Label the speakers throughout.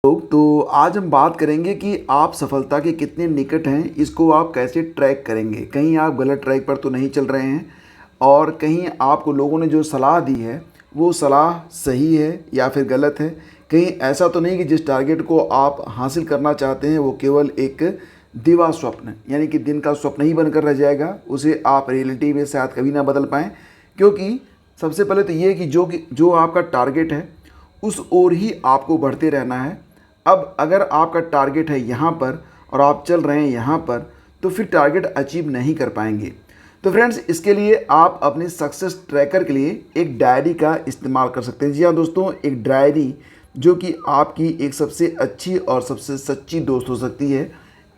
Speaker 1: लोग तो आज हम बात करेंगे कि आप सफलता के कितने निकट हैं, इसको आप कैसे ट्रैक करेंगे। कहीं आप गलत ट्रैक पर तो नहीं चल रहे हैं और कहीं आपको लोगों ने जो सलाह दी है वो सलाह सही है या फिर गलत है। कहीं ऐसा तो नहीं कि जिस टारगेट को आप हासिल करना चाहते हैं वो केवल एक दिवा स्वप्न यानी कि दिन का स्वप्न ही बनकर रह जाएगा, उसे आप रियलिटी में शायद कभी ना बदल पाएँ। क्योंकि सबसे पहले तो ये है कि जो आपका टारगेट है उस ओर ही आपको बढ़ते रहना है। अब अगर आपका टारगेट है यहाँ पर और आप चल रहे हैं यहाँ पर, तो फिर टारगेट अचीव नहीं कर पाएंगे। तो फ्रेंड्स, इसके लिए आप अपने सक्सेस ट्रैकर के लिए एक डायरी का इस्तेमाल कर सकते हैं। जी हाँ दोस्तों, एक डायरी जो कि आपकी एक सबसे अच्छी और सबसे सच्ची दोस्त हो सकती है।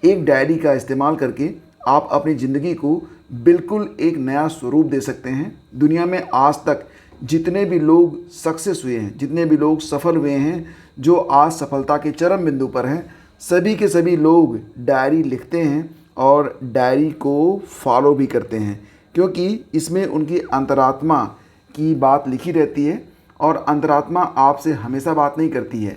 Speaker 1: एक डायरी का इस्तेमाल करके आप अपनी ज़िंदगी को बिल्कुल एक नया स्वरूप दे सकते हैं। दुनिया में आज तक जितने भी लोग सक्सेस हुए हैं, जितने भी लोग सफल हुए हैं, जो आज सफलता के चरम बिंदु पर हैं, सभी के सभी लोग डायरी लिखते हैं और डायरी को फॉलो भी करते हैं, क्योंकि इसमें उनकी अंतरात्मा की बात लिखी रहती है और अंतरात्मा आपसे हमेशा बात नहीं करती है।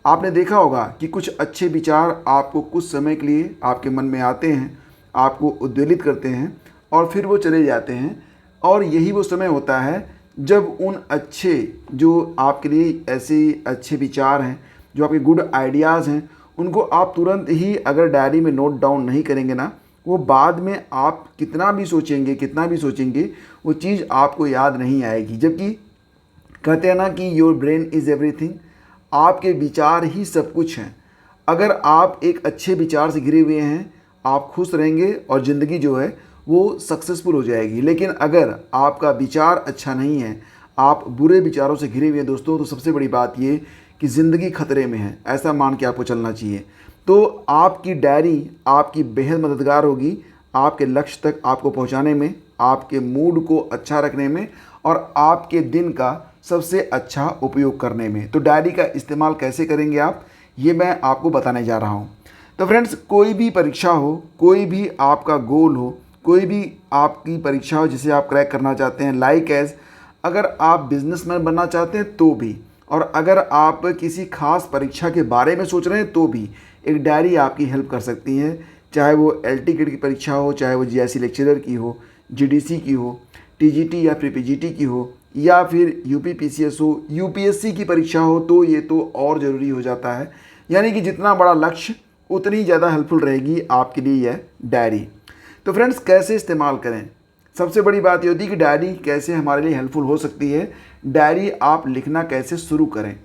Speaker 1: आपने देखा होगा कि कुछ अच्छे विचार आपको कुछ समय के लिए आपके मन में आते हैं, आपको उद्वेलित करते हैं और फिर वो चले जाते हैं। और यही वो समय होता है जब उन अच्छे, जो आपके लिए ऐसे अच्छे विचार हैं, जो आपके गुड आइडियाज़ हैं, उनको आप तुरंत ही अगर डायरी में नोट डाउन नहीं करेंगे ना, वो बाद में आप कितना भी सोचेंगे वो चीज़ आपको याद नहीं आएगी। जबकि कहते हैं ना कि योर ब्रेन इज़ एवरीथिंग, आपके विचार ही सब कुछ हैं। अगर आप एक अच्छे विचार से घिरे हुए हैं, आप खुश रहेंगे और ज़िंदगी जो है वो सक्सेसफुल हो जाएगी। लेकिन अगर आपका विचार अच्छा नहीं है, आप बुरे विचारों से घिरे हुए हैं दोस्तों, तो सबसे बड़ी बात ये कि ज़िंदगी खतरे में है, ऐसा मान के आपको चलना चाहिए। तो आपकी डायरी आपकी बेहद मददगार होगी आपके लक्ष्य तक आपको पहुंचाने में, आपके मूड को अच्छा रखने में और आपके दिन का सबसे अच्छा उपयोग करने में। तो डायरी का इस्तेमाल कैसे करेंगे आप, ये मैं आपको बताने जा रहा हूँ। तो फ्रेंड्स, कोई भी परीक्षा हो, कोई भी आपका गोल हो, कोई भी आपकी परीक्षा हो जिसे आप क्रैक करना चाहते हैं, लाइक एज अगर आप बिजनेसमैन बनना चाहते हैं तो भी, और अगर आप किसी खास परीक्षा के बारे में सोच रहे हैं तो भी एक डायरी आपकी हेल्प कर सकती है। चाहे वो एलटी ग्रेड की परीक्षा हो, चाहे वो जीआईसी लेक्चरर की हो, जीडीसी की हो, टीजीटी या फिर पीजीटी की हो, या फिर यूपीपीसीएस हो, यूपीएससी की परीक्षा हो, तो ये तो और ज़रूरी हो जाता है। यानी कि जितना बड़ा लक्ष्य उतनी ज़्यादा हेल्पफुल रहेगी आपके लिए यह डायरी। तो फ्रेंड्स, कैसे इस्तेमाल करें, सबसे बड़ी बात ये होती है कि डायरी कैसे हमारे लिए हेल्पफुल हो सकती है। डायरी आप लिखना कैसे शुरू करें,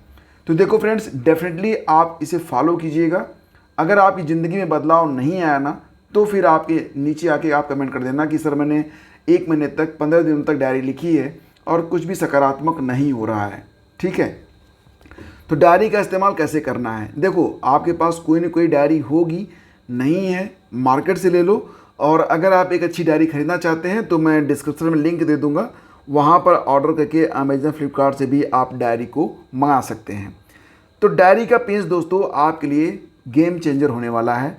Speaker 1: तो देखो फ्रेंड्स, डेफिनेटली आप इसे फॉलो कीजिएगा। अगर आपकी ज़िंदगी में बदलाव नहीं आया ना, तो फिर आपके नीचे आके आप कमेंट कर देना कि सर मैंने 1 महीने तक, 15 दिनों तक डायरी लिखी है और कुछ भी सकारात्मक नहीं हो रहा है। ठीक है, तो डायरी का इस्तेमाल कैसे करना है, देखो आपके पास कोई ना कोई डायरी होगी, नहीं है मार्केट से ले लो। और अगर आप एक अच्छी डायरी खरीदना चाहते हैं तो मैं डिस्क्रिप्शन में लिंक दे दूंगा, वहाँ पर ऑर्डर करके अमेजन, फ्लिपकार्ट से भी आप डायरी को मंगा सकते हैं। तो डायरी का पेज दोस्तों आपके लिए गेम चेंजर होने वाला है।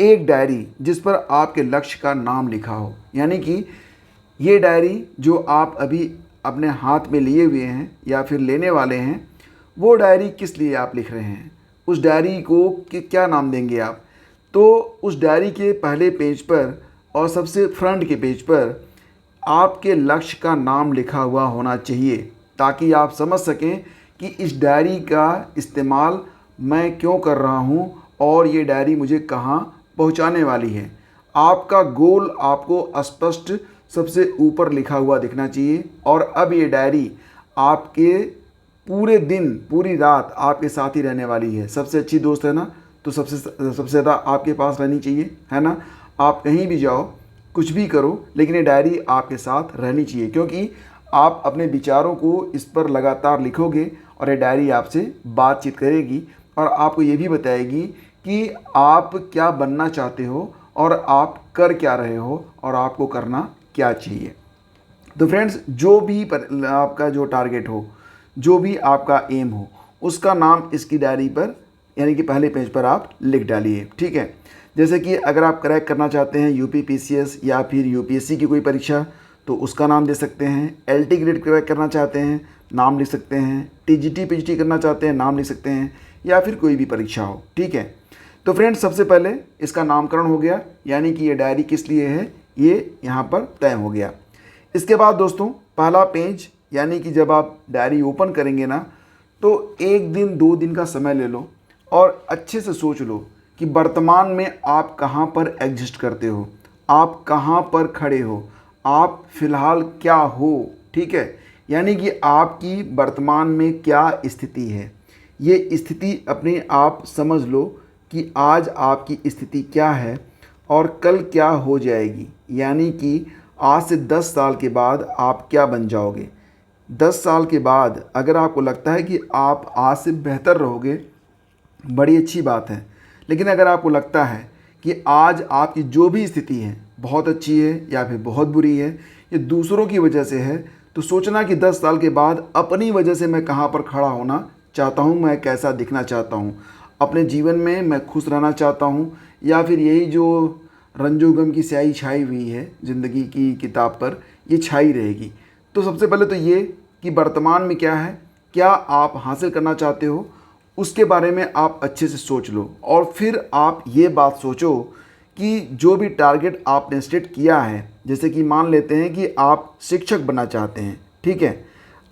Speaker 1: एक डायरी जिस पर आपके लक्ष्य का नाम लिखा हो, यानी कि ये डायरी जो आप अभी अपने हाथ में लिए हुए हैं या फिर लेने वाले हैं, वो डायरी किस लिए आप लिख रहे हैं, उस डायरी को क्या नाम देंगे आप। तो उस डायरी के पहले पेज पर और सबसे फ्रंट के पेज पर आपके लक्ष्य का नाम लिखा हुआ होना चाहिए, ताकि आप समझ सकें कि इस डायरी का इस्तेमाल मैं क्यों कर रहा हूँ और ये डायरी मुझे कहाँ पहुँचाने वाली है। आपका गोल आपको स्पष्ट सबसे ऊपर लिखा हुआ दिखना चाहिए। और अब ये डायरी आपके पूरे दिन, पूरी रात आपके साथ ही रहने वाली है। सबसे अच्छी दोस्त है ना, तो सबसे ज़्यादा आपके पास रहनी चाहिए, है ना। आप कहीं भी जाओ, कुछ भी करो, लेकिन ये डायरी आपके साथ रहनी चाहिए, क्योंकि आप अपने विचारों को इस पर लगातार लिखोगे और ये डायरी आपसे बातचीत करेगी और आपको ये भी बताएगी कि आप क्या बनना चाहते हो और आप कर क्या रहे हो और आपको करना क्या चाहिए। तो फ्रेंड्स, जो भी आपका जो टारगेट हो, जो भी आपका एम हो, उसका नाम इसकी डायरी पर यानी कि पहले पेज पर आप लिख डालिए। ठीक है, जैसे कि अगर आप क्रैक करना चाहते हैं यूपीपीसीएस या फिर यूपीएससी की कोई परीक्षा, तो उसका नाम दे सकते हैं। एलटी ग्रेड क्रैक करना चाहते हैं, नाम लिख सकते हैं। टीजीटी पीजीटी करना चाहते हैं, नाम लिख सकते हैं। या फिर कोई भी परीक्षा हो, ठीक है। तो फ्रेंड्स सबसे पहले इसका नामकरण हो गया, यानी कि ये डायरी किस लिए है ये यहाँ पर तय हो गया। इसके बाद दोस्तों पहला पेज, यानी कि जब आप डायरी ओपन करेंगे ना, तो 1 दिन 2 दिन का समय ले लो और अच्छे से सोच लो कि वर्तमान में आप कहाँ पर एग्जिस्ट करते हो, आप कहाँ पर खड़े हो, आप फिलहाल क्या हो, ठीक है। यानी कि आपकी वर्तमान में क्या स्थिति है, ये स्थिति अपने आप समझ लो कि आज आपकी स्थिति क्या है और कल क्या हो जाएगी। यानी कि आज से 10 साल के बाद आप क्या बन जाओगे। 10 साल के बाद अगर आपको लगता है कि आप आज से बेहतर रहोगे, बड़ी अच्छी बात है। लेकिन अगर आपको लगता है कि आज आपकी जो भी स्थिति है बहुत अच्छी है या फिर बहुत बुरी है, ये दूसरों की वजह से है, तो सोचना कि 10 साल के बाद अपनी वजह से मैं कहाँ पर खड़ा होना चाहता हूँ, मैं कैसा दिखना चाहता हूँ, अपने जीवन में मैं खुश रहना चाहता हूँ, या फिर यही जो रंजो गम की स्याही छाई हुई है ज़िंदगी की किताब पर, ये छाई रहेगी। तो सबसे पहले तो ये कि वर्तमान में क्या है, क्या आप हासिल करना चाहते हो, उसके बारे में आप अच्छे से सोच लो। और फिर आप ये बात सोचो कि जो भी टारगेट आपने सेट किया है, जैसे कि मान लेते हैं कि आप शिक्षक बनना चाहते हैं, ठीक है।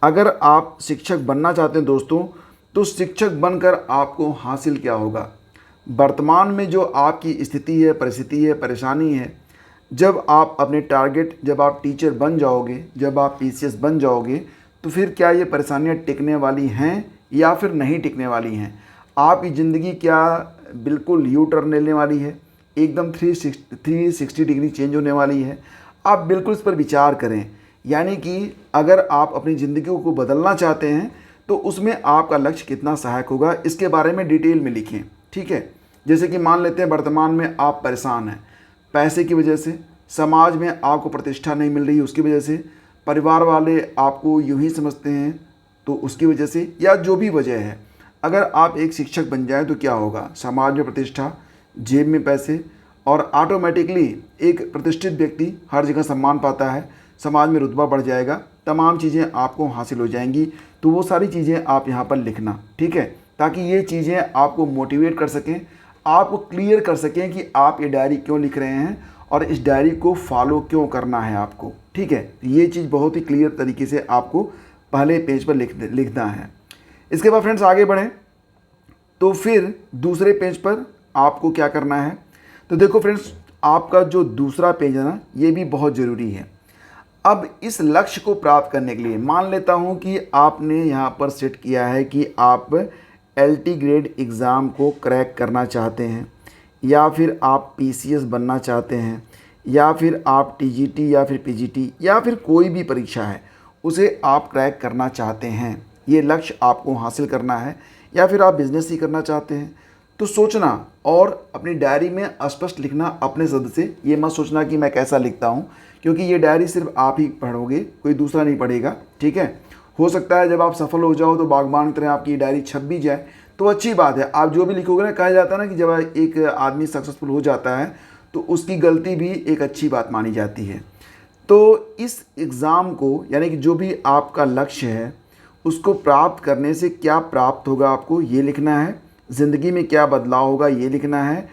Speaker 1: अगर आप शिक्षक बनना चाहते हैं दोस्तों, तो शिक्षक बनकर आपको हासिल क्या होगा। वर्तमान में जो आपकी स्थिति है, परिस्थिति है, परेशानी है, जब आप अपने टारगेट, जब आप टीचर बन जाओगे, जब आप पीसीएस बन जाओगे, तो फिर क्या ये परेशानियां टिकने वाली हैं या फिर नहीं टिकने वाली हैं। आपकी ज़िंदगी क्या बिल्कुल यू टर्न लेने वाली है, एकदम 360 डिग्री चेंज होने वाली है। आप बिल्कुल इस पर विचार करें। यानी कि अगर आप अपनी ज़िंदगी को बदलना चाहते हैं तो उसमें आपका लक्ष्य कितना सहायक होगा, इसके बारे में डिटेल में लिखें, ठीक है। जैसे कि मान लेते हैं वर्तमान में आप परेशान हैं, पैसे की वजह से, समाज में आपको प्रतिष्ठा नहीं मिल रही उसकी वजह से, परिवार वाले आपको यूं ही समझते हैं तो उसकी वजह से, या जो भी वजह है। अगर आप एक शिक्षक बन जाएं तो क्या होगा, समाज में प्रतिष्ठा, जेब में पैसे, और ऑटोमेटिकली एक प्रतिष्ठित व्यक्ति हर जगह सम्मान पाता है, समाज में रुतबा बढ़ जाएगा, तमाम चीज़ें आपको हासिल हो जाएंगी। तो वो सारी चीज़ें आप यहाँ पर लिखना, ठीक है, ताकि ये चीज़ें आपको मोटिवेट कर सकें, आपको क्लियर कर सकें कि आप ये डायरी क्यों लिख रहे हैं और इस डायरी को फॉलो क्यों करना है आपको, ठीक है। ये चीज़ बहुत ही क्लियर तरीके से आपको पहले पेज पर लिखना है। इसके बाद फ्रेंड्स आगे बढ़ें तो फिर दूसरे पेज पर आपको क्या करना है। तो देखो फ्रेंड्स, आपका जो दूसरा पेज है ना, ये भी बहुत ज़रूरी है। अब इस लक्ष्य को प्राप्त करने के लिए मान लेता हूँ कि आपने यहाँ पर सेट किया है कि आप LT ग्रेड एग्ज़ाम को क्रैक करना चाहते हैं, या फिर आप पीसीएस बनना चाहते हैं, या फिर आप TGT या फिर PGT या फिर कोई भी परीक्षा है उसे आप क्रैक करना चाहते हैं, ये लक्ष्य आपको हासिल करना है, या फिर आप बिज़नेस ही करना चाहते हैं। तो सोचना और अपनी डायरी में स्पष्ट लिखना अपने शब्द से। ये मत सोचना कि मैं कैसा लिखता हूँ, क्योंकि ये डायरी सिर्फ आप ही पढ़ोगे, कोई दूसरा नहीं पढ़ेगा, ठीक है। हो सकता है जब आप सफल हो जाओ तो बागबान की तरह आपकी ये डायरी छप भी जाए, तो अच्छी बात है। आप जो भी लिखोगे ना, कहा जाता है ना कि जब एक आदमी सक्सेसफुल हो जाता है तो उसकी गलती भी एक अच्छी बात मानी जाती है। तो इस एग्ज़ाम को, यानी कि जो भी आपका लक्ष्य है उसको प्राप्त करने से क्या प्राप्त होगा आपको ये लिखना है, ज़िंदगी में क्या बदलाव होगा ये लिखना है।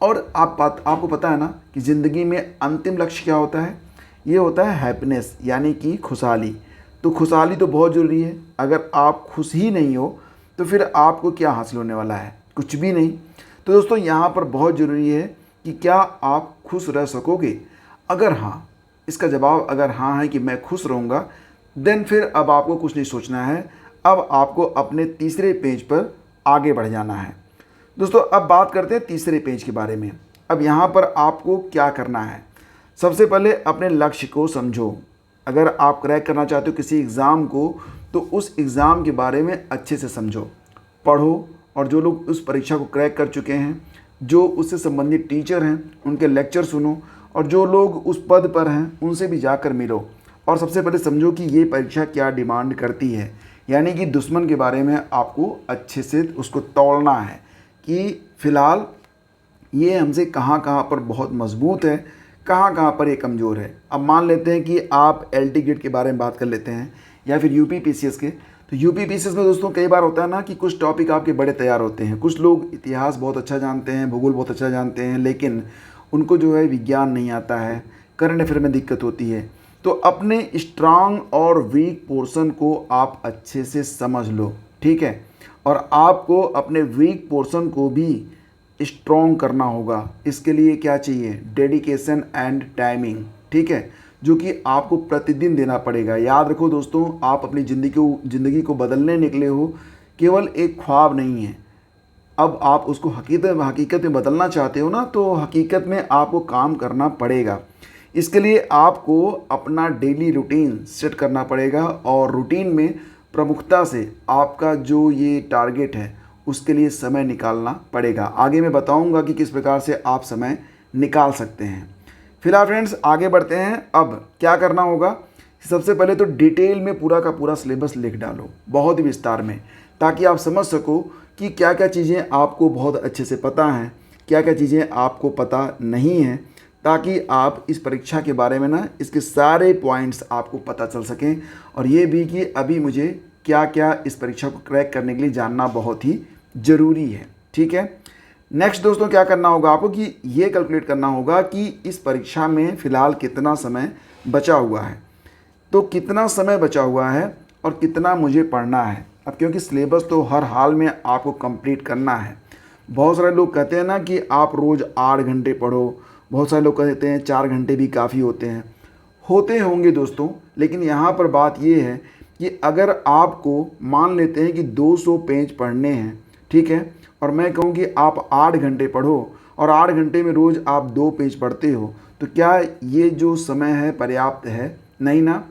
Speaker 1: और आपको पता है ना कि ज़िंदगी में अंतिम लक्ष्य क्या होता है, ये होता है हैप्पीनेस, यानी कि खुशहाली। तो खुशहाली तो बहुत ज़रूरी है। अगर आप खुश ही नहीं हो तो फिर आपको क्या हासिल होने वाला है, कुछ भी नहीं। तो दोस्तों यहाँ पर बहुत ज़रूरी है कि क्या आप खुश रह सकोगे। अगर हाँ, इसका जवाब अगर हाँ है कि मैं खुश रहूँगा, देन फिर अब आपको कुछ नहीं सोचना है, अब आपको अपने तीसरे पेज पर आगे बढ़ जाना है। दोस्तों अब बात करते हैं तीसरे पेज के बारे में। अब यहाँ पर आपको क्या करना है, सबसे पहले अपने लक्ष्य को समझो। अगर आप क्रैक करना चाहते हो किसी एग्ज़ाम को, तो उस एग्ज़ाम के बारे में अच्छे से समझो, पढ़ो, और जो लोग उस परीक्षा को क्रैक कर चुके हैं, जो उससे संबंधित टीचर हैं, उनके लेक्चर सुनो, और जो लोग उस पद पर हैं उनसे भी जाकर मिलो। और सबसे पहले समझो कि ये परीक्षा क्या डिमांड करती है, यानी कि दुश्मन के बारे में आपको अच्छे से उसको तोड़ना है कि फ़िलहाल ये हमसे कहाँ कहाँ पर बहुत मजबूत है, कहाँ कहाँ पर ये कमज़ोर है। अब मान लेते हैं कि आप LT ग्रेड के बारे में बात कर लेते हैं या फिर UP PCS के, तो यूपीपीसीएस में दोस्तों कई बार होता है ना कि कुछ टॉपिक आपके बड़े तैयार होते हैं। कुछ लोग इतिहास बहुत अच्छा जानते हैं, भूगोल बहुत अच्छा जानते हैं, लेकिन उनको जो है विज्ञान नहीं आता है, करंट अफेयर में दिक्कत होती है। तो अपने स्ट्रांग और वीक पोर्शन को आप अच्छे से समझ लो, ठीक है। और आपको अपने वीक पोर्शन को भी स्ट्रॉन्ग करना होगा। इसके लिए क्या चाहिए? डेडिकेशन एंड टाइमिंग, ठीक है, जो कि आपको प्रतिदिन देना पड़ेगा। याद रखो दोस्तों, आप अपनी ज़िंदगी को बदलने निकले हो, केवल एक ख्वाब नहीं है। अब आप उसको हकीकत में बदलना चाहते हो ना, तो हकीकत में आपको काम करना पड़ेगा। इसके लिए आपको अपना डेली रूटीन सेट करना पड़ेगा और रूटीन में प्रमुखता से आपका जो ये टारगेट है उसके लिए समय निकालना पड़ेगा। आगे मैं बताऊंगा कि किस प्रकार से आप समय निकाल सकते हैं। फिलहाल फ्रेंड्स आगे बढ़ते हैं। अब क्या करना होगा? सबसे पहले तो डिटेल में पूरा का पूरा सिलेबस लिख डालो, बहुत ही विस्तार में, ताकि आप समझ सको कि क्या क्या चीज़ें आपको बहुत अच्छे से पता हैं, क्या क्या चीज़ें आपको पता नहीं हैं, ताकि आप इस परीक्षा के बारे में ना इसके सारे पॉइंट्स आपको पता चल सकें। और ये भी कि अभी मुझे क्या क्या इस परीक्षा को क्रैक करने के लिए जानना बहुत ही ज़रूरी है, ठीक है। नेक्स्ट दोस्तों क्या करना होगा आपको कि ये कैलकुलेट करना होगा कि इस परीक्षा में फ़िलहाल कितना समय बचा हुआ है। तो कितना समय बचा हुआ है और कितना मुझे पढ़ना है। अब क्योंकि सिलेबस तो हर हाल में आपको कंप्लीट करना है। बहुत सारे लोग कहते हैं ना कि आप रोज़ 8 घंटे पढ़ो, बहुत सारे लोग कहते हैं 4 घंटे भी काफ़ी होते होंगे दोस्तों। लेकिन यहाँ पर बात ये है कि अगर आपको मान लेते हैं कि 200 पेज पढ़ने हैं, ठीक है, और मैं कहूँ कि आप 8 घंटे पढ़ो और 8 घंटे में रोज़ आप 2 पेज पढ़ते हो, तो क्या ये जो समय है पर्याप्त है? नहीं ना।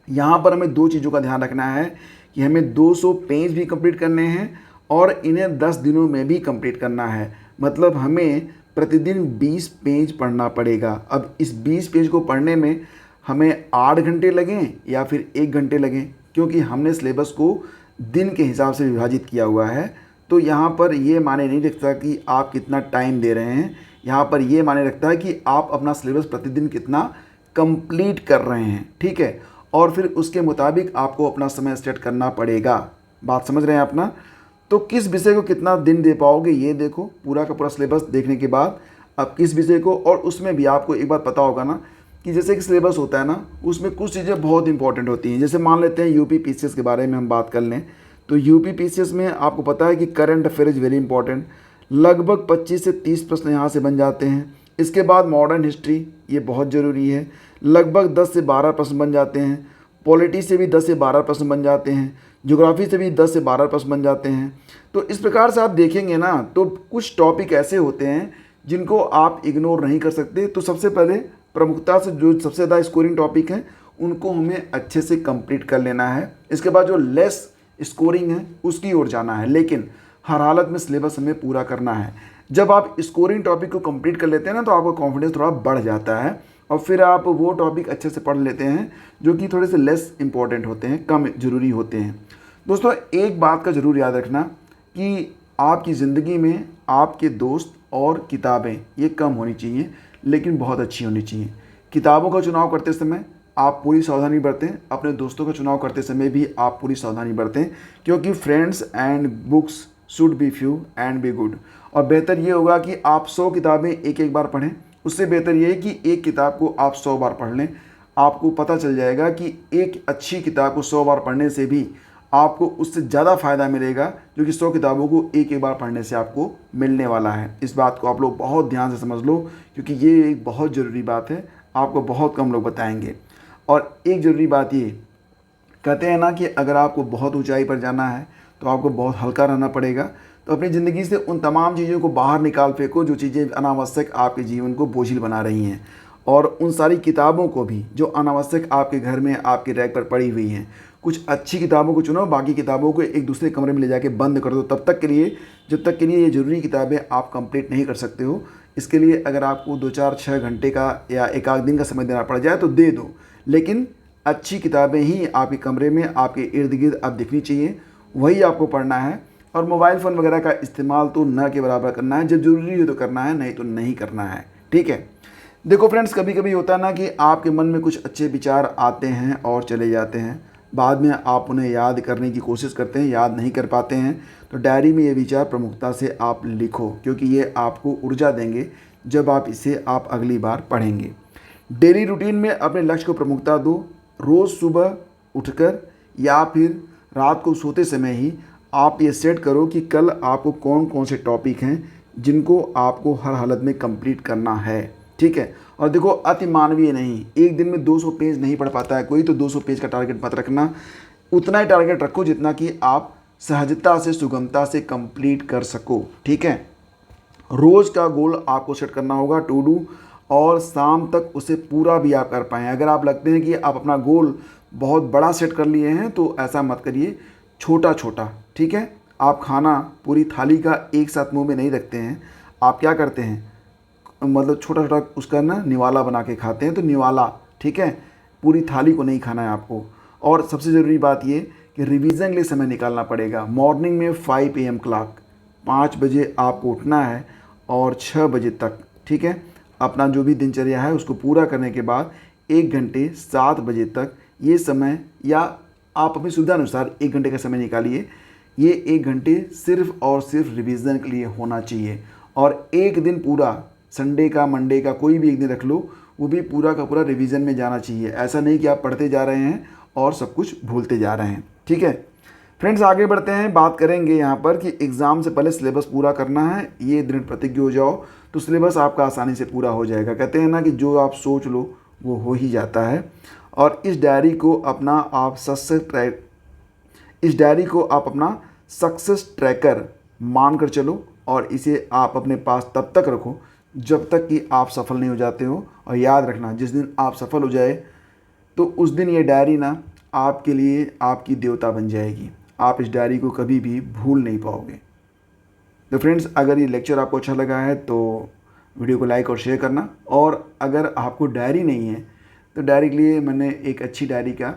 Speaker 1: यहाँ पर हमें 2 चीज़ों का ध्यान रखना है कि हमें 200 पेज भी कंप्लीट करने हैं और इन्हें 10 दिनों में भी कंप्लीट करना है। मतलब हमें प्रतिदिन 20 पेज पढ़ना पड़ेगा। अब इस 20 पेज को पढ़ने में हमें 8 घंटे लगें या फिर 1 घंटे लगें, क्योंकि हमने सिलेबस को दिन के हिसाब से विभाजित किया हुआ है। तो यहाँ पर ये माने नहीं रखता कि आप कितना टाइम दे रहे हैं, यहाँ पर ये माने रखता है कि आप अपना सिलेबस प्रतिदिन कितना कंप्लीट कर रहे हैं, ठीक है। और फिर उसके मुताबिक आपको अपना समय सेट करना पड़ेगा। बात समझ रहे हैं अपना? तो किस विषय को कितना दिन दे पाओगे ये देखो, पूरा का पूरा सिलेबस देखने के बाद अब किस विषय को। और उसमें भी आपको एक बात पता होगा ना कि जैसे कि सिलेबस होता है ना, उसमें कुछ चीज़ें बहुत इंपॉर्टेंट होती हैं। जैसे मान लेते हैं यूपीपीसीएस के बारे में हम बात कर लें, तो यूपीपीसीएस में आपको पता है कि current affair is very important. लगभग 25 से 30 प्रश्न यहाँ से बन जाते हैं। इसके बाद मॉडर्न हिस्ट्री, ये बहुत ज़रूरी है, लगभग 10 से 12 प्रश्न बन जाते हैं। पॉलिटी से भी 10 से 12 प्रश्न बन जाते हैं। ज्योग्राफी से भी 10 से 12 प्रश्न बन जाते हैं। तो इस प्रकार से आप देखेंगे ना, तो कुछ टॉपिक ऐसे होते हैं जिनको आप इग्नोर नहीं कर सकते। तो सबसे पहले प्रमुखता से जो सबसे ज़्यादा स्कोरिंग टॉपिक हैं उनको हमें अच्छे से कंप्लीट कर लेना है। इसके बाद जो लेस स्कोरिंग है उसकी ओर जाना है, लेकिन हर हालत में सिलेबस हमें पूरा करना है। जब आप स्कोरिंग टॉपिक को कंप्लीट कर लेते हैं ना, तो आपका कॉन्फिडेंस थोड़ा बढ़ जाता है और फिर आप वो टॉपिक अच्छे से पढ़ लेते हैं जो कि थोड़े से लेस इंपॉर्टेंट होते हैं, कम ज़रूरी होते हैं। दोस्तों एक बात का ज़रूर याद रखना कि आपकी ज़िंदगी में आपके दोस्त और किताबें ये कम होनी चाहिए, लेकिन बहुत अच्छी होनी चाहिए। किताबों का चुनाव करते समय आप पूरी सावधानी बरतें, अपने दोस्तों का चुनाव करते समय भी आप पूरी सावधानी बरतें, क्योंकि friends and books should be few and be good. और बेहतर ये होगा कि आप 100 किताबें एक एक बार पढ़ें, उससे बेहतर ये है कि एक किताब को आप 100 बार पढ़ लें। आपको पता चल जाएगा कि एक अच्छी किताब को 100 बार पढ़ने से भी आपको उससे ज़्यादा फ़ायदा मिलेगा जो कि 100 किताबों को एक एक बार पढ़ने से आपको मिलने वाला है। इस बात को आप लोग बहुत ध्यान से समझ लो, क्योंकि ये एक बहुत ज़रूरी बात है, आपको बहुत कम लोग बताएंगे। और एक ज़रूरी बात ये, कहते हैं ना कि अगर आपको बहुत ऊंचाई पर जाना है तो आपको बहुत हल्का रहना पड़ेगा। तो अपनी ज़िंदगी से उन तमाम चीज़ों को बाहर निकाल फेंको जो चीज़ें अनावश्यक आपके जीवन को बोझिल बना रही हैं, और उन सारी किताबों को भी जो अनावश्यक आपके घर में आपके रैक पर पड़ी हुई हैं। कुछ अच्छी किताबों को चुनो, बाकी किताबों को एक दूसरे कमरे में ले जाके बंद कर दो तब तक के लिए, जब तक के लिए ये ज़रूरी किताबें आप कंप्लीट नहीं कर सकते हो। इसके लिए अगर आपको 2-4-6 घंटे का या एक आध दिन का समय देना पड़ जाए तो दे दो, लेकिन अच्छी किताबें ही आपके कमरे में आपके इर्द गिर्द अब दिखनी चाहिए, वही आपको पढ़ना है। और मोबाइल फ़ोन वगैरह का इस्तेमाल तो न के बराबर करना है, जब ज़रूरी हो तो करना है, नहीं तो नहीं करना है, ठीक है। देखो फ्रेंड्स, कभी कभी होता है ना कि आपके मन में कुछ अच्छे विचार आते हैं और चले जाते हैं। बाद में आप उन्हें याद करने की कोशिश करते हैं, याद नहीं कर पाते हैं, तो डायरी में ये विचार प्रमुखता से आप लिखो, क्योंकि ये आपको ऊर्जा देंगे जब आप इसे आप अगली बार पढ़ेंगे। डेली रूटीन में अपने लक्ष्य को प्रमुखता दो। रोज़ सुबह उठकर या फिर रात को सोते समय ही आप ये सेट करो कि कल आपको कौन कौन से टॉपिक हैं जिनको आपको हर हालत में कंप्लीट करना है, ठीक है। और देखो, अति मानवीय नहीं, एक दिन में 200 पेज नहीं पढ़ पाता है कोई, तो 200 पेज का टारगेट मत रखना। उतना ही टारगेट रखो जितना कि आप सहजता से, सुगमता से कंप्लीट कर सको, ठीक है। रोज़ का गोल आपको सेट करना होगा, टू डू, और शाम तक उसे पूरा भी आप कर पाएँ। अगर आप लगते हैं कि आप अपना गोल बहुत बड़ा सेट कर लिए हैं तो ऐसा मत करिए, छोटा छोटा, ठीक है। आप खाना पूरी थाली का एक साथ मुंह में नहीं रखते हैं, आप क्या करते हैं, मतलब छोटा छोटा उसका ना निवाला बना के खाते हैं, तो निवाला, ठीक है। पूरी थाली को नहीं खाना है आपको। और सबसे ज़रूरी बात ये कि रिवीज़न के लिए समय निकालना पड़ेगा। मॉर्निंग में 5 AM क्लॉक, 5 बजे आपको उठना है और 6 बजे तक, ठीक है, अपना जो भी दिनचर्या है उसको पूरा करने के बाद 1 घंटे 7 बजे तक ये समय, या आप अपनी सुविधा अनुसार 1 घंटे का समय निकालिए। ये 1 घंटे सिर्फ़ और सिर्फ रिवीजन के लिए होना चाहिए। और एक दिन पूरा, संडे का, मंडे का, कोई भी एक दिन रख लो, वो भी पूरा का पूरा रिवीजन में जाना चाहिए। ऐसा नहीं कि आप पढ़ते जा रहे हैं और सब कुछ भूलते जा रहे हैं, ठीक है। फ्रेंड्स, आगे बढ़ते हैं, बात करेंगे यहाँ पर कि एग्ज़ाम से पहले सिलेबस पूरा करना है। ये दृढ़ प्रतिज्ञ हो जाओ तो सिलेबस आपका आसानी से पूरा हो जाएगा। कहते हैं ना कि जो आप सोच लो वो हो ही जाता है। और इस डायरी को अपना सक्सेस ट्रैकर मानकर चलो, और इसे आप अपने पास तब तक रखो जब तक कि आप सफल नहीं हो जाते हो। और याद रखना, जिस दिन आप सफल हो जाए तो उस दिन ये डायरी ना आपके लिए आपकी देवता बन जाएगी। आप इस डायरी को कभी भी भूल नहीं पाओगे। तो फ्रेंड्स, अगर ये लेक्चर आपको अच्छा लगा है तो वीडियो को लाइक और शेयर करना। और अगर आपको डायरी नहीं है तो डायरी के लिए मैंने एक अच्छी डायरी का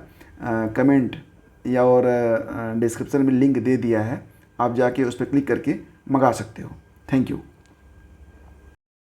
Speaker 1: कमेंट या और डिस्क्रिप्शन में लिंक दे दिया है, आप जाके उस पर क्लिक करके मंगा सकते हो। Thank you.